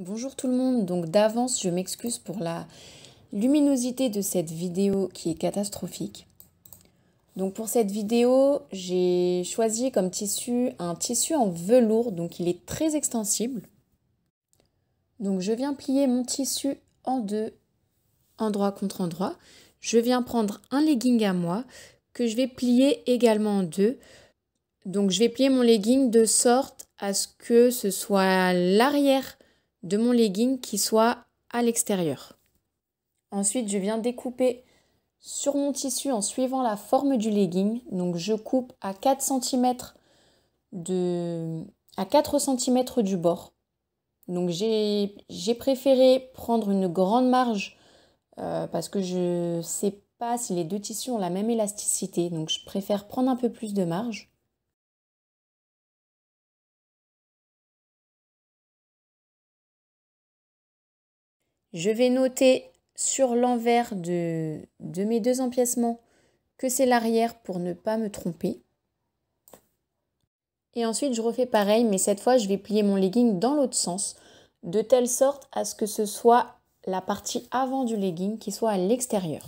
Bonjour tout le monde, donc d'avance je m'excuse pour la luminosité de cette vidéo qui est catastrophique. Donc pour cette vidéo, j'ai choisi comme tissu un tissu en velours, donc il est très extensible. Donc je viens plier mon tissu en deux, endroit contre endroit. Je viens prendre un legging à moi que je vais plier également en deux. Donc je vais plier mon legging de sorte à ce que ce soit l'arrière de mon legging qui soit à l'extérieur. Ensuite, je viens découper sur mon tissu en suivant la forme du legging. Donc je coupe à 4 cm à 4 cm du bord. Donc j'ai préféré prendre une grande marge parce que je ne sais pas si les deux tissus ont la même élasticité. Donc je préfère prendre un peu plus de marge. Je vais noter sur l'envers de mes deux empiècements que c'est l'arrière pour ne pas me tromper. Et ensuite, je refais pareil, mais cette fois, je vais plier mon legging dans l'autre sens, de telle sorte à ce que ce soit la partie avant du legging qui soit à l'extérieur.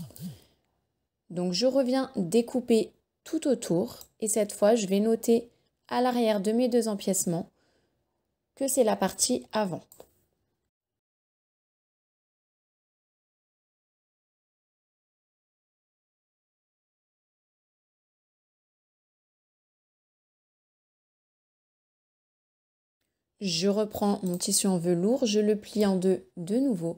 Donc, je reviens découper tout autour et cette fois, je vais noter à l'arrière de mes deux empiècements que c'est la partie avant. Je reprends mon tissu en velours, je le plie en deux de nouveau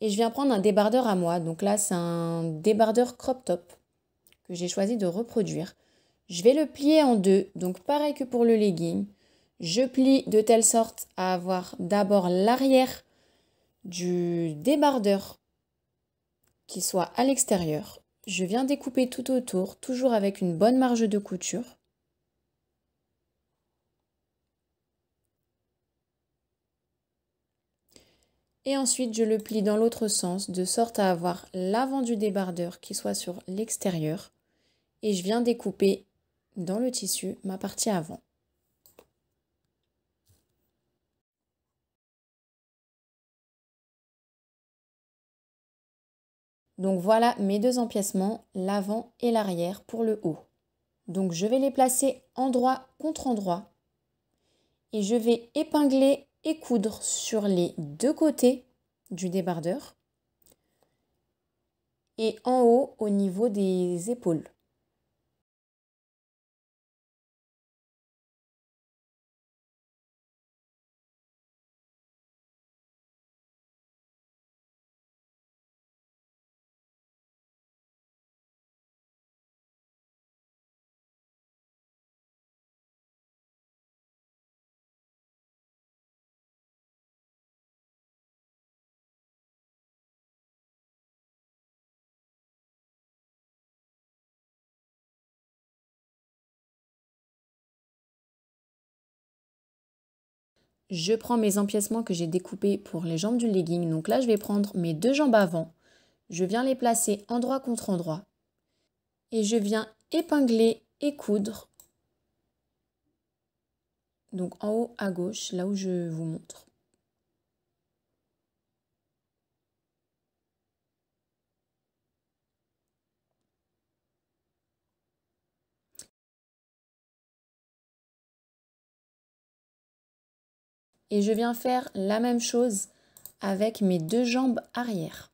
et je viens prendre un débardeur à moi. Donc là, c'est un débardeur crop top que j'ai choisi de reproduire. Je vais le plier en deux, donc pareil que pour le legging. Je plie de telle sorte à avoir d'abord l'arrière du débardeur qui soit à l'extérieur. Je viens découper tout autour, toujours avec une bonne marge de couture. Et ensuite, je le plie dans l'autre sens, de sorte à avoir l'avant du débardeur qui soit sur l'extérieur. Et je viens découper dans le tissu ma partie avant. Donc voilà mes deux empiècements, l'avant et l'arrière pour le haut. Donc je vais les placer endroit contre endroit et je vais épingler et coudre sur les deux côtés du débardeur et en haut au niveau des épaules. Je prends mes empiècements que j'ai découpés pour les jambes du legging. Donc là, je vais prendre mes deux jambes avant. Je viens les placer endroit contre endroit. Et je viens épingler et coudre. Donc en haut à gauche, là où je vous montre. Et je viens faire la même chose avec mes deux jambes arrière.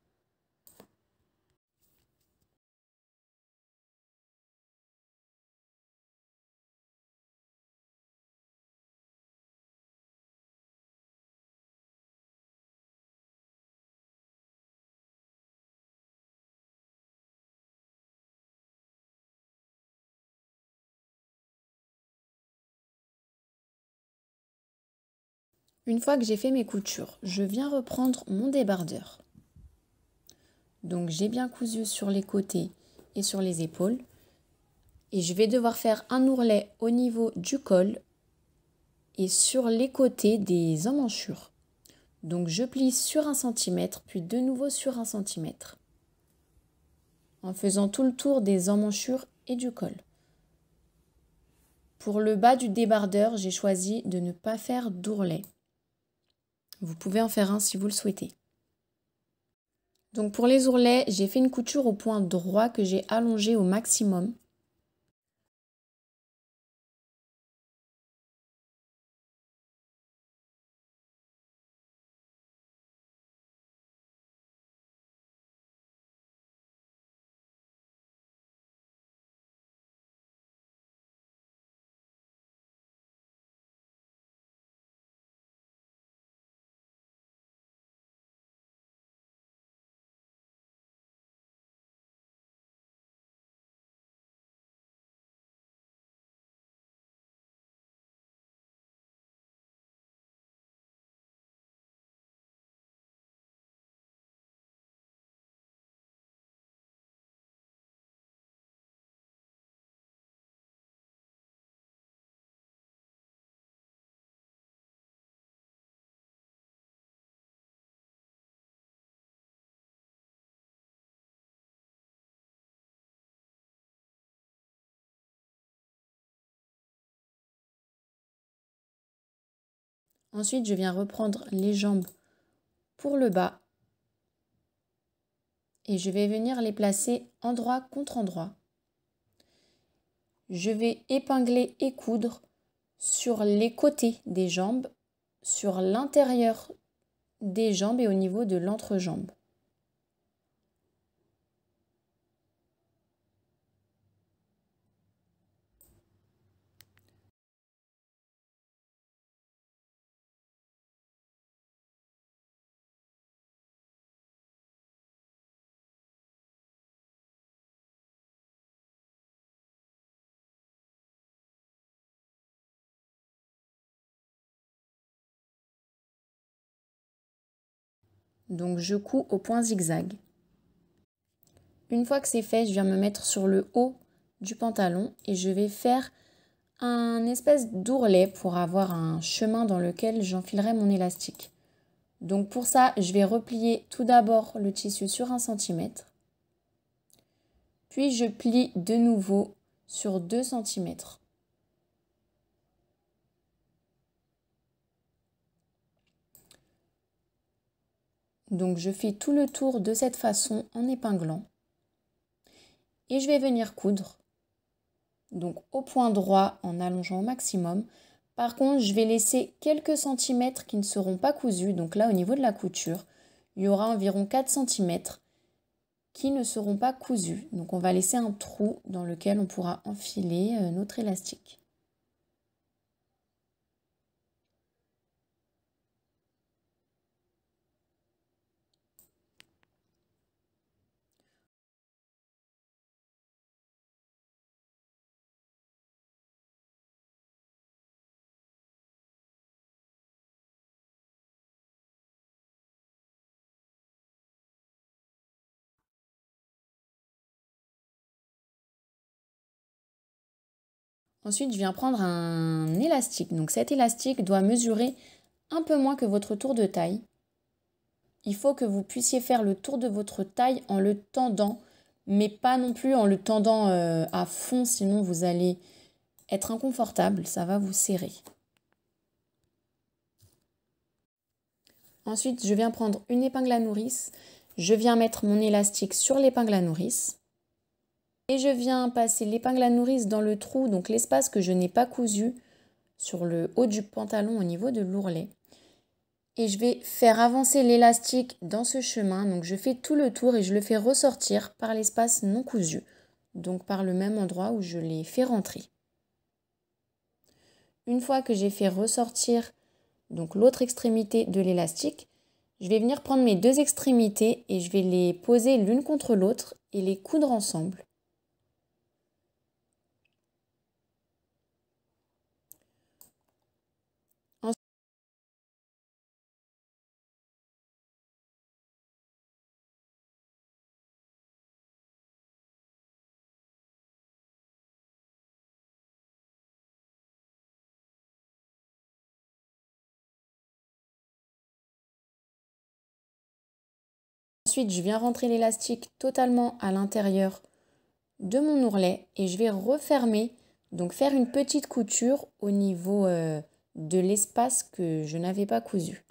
Une fois que j'ai fait mes coutures, je viens reprendre mon débardeur. Donc j'ai bien cousu sur les côtés et sur les épaules. Et je vais devoir faire un ourlet au niveau du col et sur les côtés des emmanchures. Donc je plie sur 1 cm, puis de nouveau sur 1 cm. En faisant tout le tour des emmanchures et du col. Pour le bas du débardeur, j'ai choisi de ne pas faire d'ourlet. Vous pouvez en faire un si vous le souhaitez. Donc pour les ourlets, j'ai fait une couture au point droit que j'ai allongé au maximum. Ensuite, je viens reprendre les jambes pour le bas et je vais venir les placer endroit contre endroit. Je vais épingler et coudre sur les côtés des jambes, sur l'intérieur des jambes et au niveau de l'entrejambe. Donc je couds au point zigzag. Une fois que c'est fait, je viens me mettre sur le haut du pantalon et je vais faire un espèce d'ourlet pour avoir un chemin dans lequel j'enfilerai mon élastique. Donc pour ça, je vais replier tout d'abord le tissu sur 1 cm. Puis je plie de nouveau sur 2 cm. Donc je fais tout le tour de cette façon en épinglant. Et je vais venir coudre. Donc au point droit en allongeant au maximum. Par contre, je vais laisser quelques centimètres qui ne seront pas cousus. Donc là, au niveau de la couture, il y aura environ 4 cm qui ne seront pas cousus. Donc on va laisser un trou dans lequel on pourra enfiler notre élastique. Ensuite, je viens prendre un élastique. Donc cet élastique doit mesurer un peu moins que votre tour de taille. Il faut que vous puissiez faire le tour de votre taille en le tendant, mais pas non plus en le tendant à fond, sinon vous allez être inconfortable, ça va vous serrer. Ensuite, je viens prendre une épingle à nourrice. Je viens mettre mon élastique sur l'épingle à nourrice. Et je viens passer l'épingle à nourrice dans le trou, donc l'espace que je n'ai pas cousu sur le haut du pantalon au niveau de l'ourlet. Et je vais faire avancer l'élastique dans ce chemin. Donc je fais tout le tour et je le fais ressortir par l'espace non cousu. Donc par le même endroit où je l'ai fait rentrer. Une fois que j'ai fait ressortir donc l'autre extrémité de l'élastique, je vais venir prendre mes deux extrémités et je vais les poser l'une contre l'autre et les coudre ensemble. Ensuite, je viens rentrer l'élastique totalement à l'intérieur de mon ourlet et je vais refermer, donc faire une petite couture au niveau de l'espace que je n'avais pas cousu.